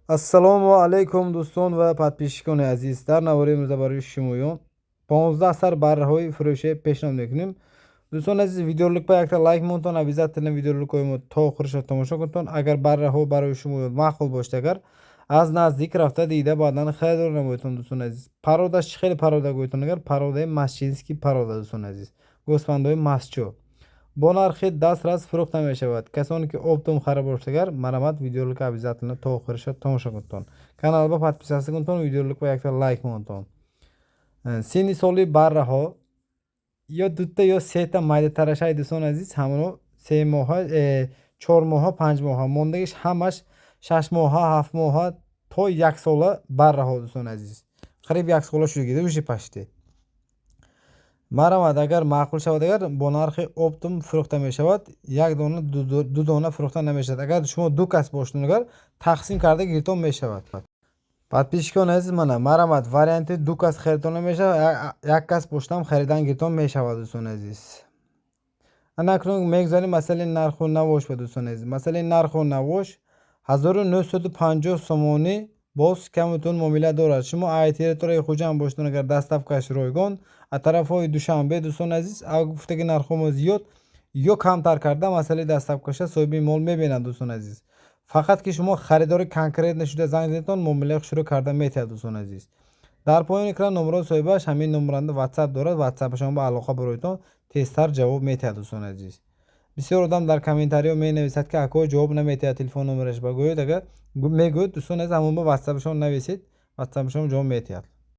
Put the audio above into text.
Assalomu alaykum do'ston va подписчикони азиз. Дар навбараи имрӯза барои шумоён 15 сар барраҳои фурӯши пешниҳод мекунем. Дӯстон азиз, видеороликпа якта лайк монтон, обязательно видеороликҳои то охирша тамошо кунтон. Агар барраҳо барои шумоён маъқул бошад, агар аз наздик рафта дида баъдан хайр намоятон. Дӯстон азиз, пародаш чӣ хеле парода гӯйтон? Агар пародаи масчинский парода, дӯстон азиз, гӯспандҳои масчо бо нархи дастрас фурӯхта мешавад. Касоне ки обтум хараб бошад, агар марамат видеоролика обязательно то охирша тамошо кунтон. Каналба подписаться кунтон, видеороликба якта лайк монтон. Синни соли барраҳо ё дутта ё сета майдатарашаи дӯстон азиз, ҳамоно 3 моҳа, 4 моҳа, 5 моҳа мондагиш ҳамаш 6 моҳа, 7 моҳа то 1 сола барраҳо дӯстон азиз. Қариб 1 сола шуд уși пашти. Марамад агар маъқул шавад, агар бо нархи оптум фурӯхта мешавад, як дона ду дона фурӯхта намешавад. Агар шумо ду кас бошед, агар тақсим карда гирифтон мешавад. Подписчикони азиз, мана марамад варианти ду кас харитон намешавад, як кас боштам харидан гирифтон мешавад дӯстон азиз. Анакнун мегзарем масъалаи нарху навош ба дӯстон азиз. Масъалаи нарху навош 1950 сомонӣ боз камтон муомила дорад. Шумо ай территорияи хуҷанд боштон, агар доставкаш ройгон аз тарафҳои Душанбе дӯстон азиз, агар гуфта ки нархҳомо зиёд ё камтар карда масъалаи доставкаша соҳиби мол мебинад дӯстон азиз. Фақат ки шумо харидори конкрет нашуда занг занедтон, муомилаи шуруъ карда метавад дӯстон азиз. Дар поёни экран номерои соҳибаш ҳамин номеранда WhatsApp дорад. WhatsApp-ашон ба алоқа бароитон тезтар ҷавоб метавад дӯстон азиз. бисёр одам дар комментариҳо менависад ки ако ҷавоб наметавад, телефон номераш ба гӯед. Агар мегӯед дӯстон азиз, ҳамон ба WhatsApp-ашон нависед, WhatsApp-ашон ҷавоб метавад.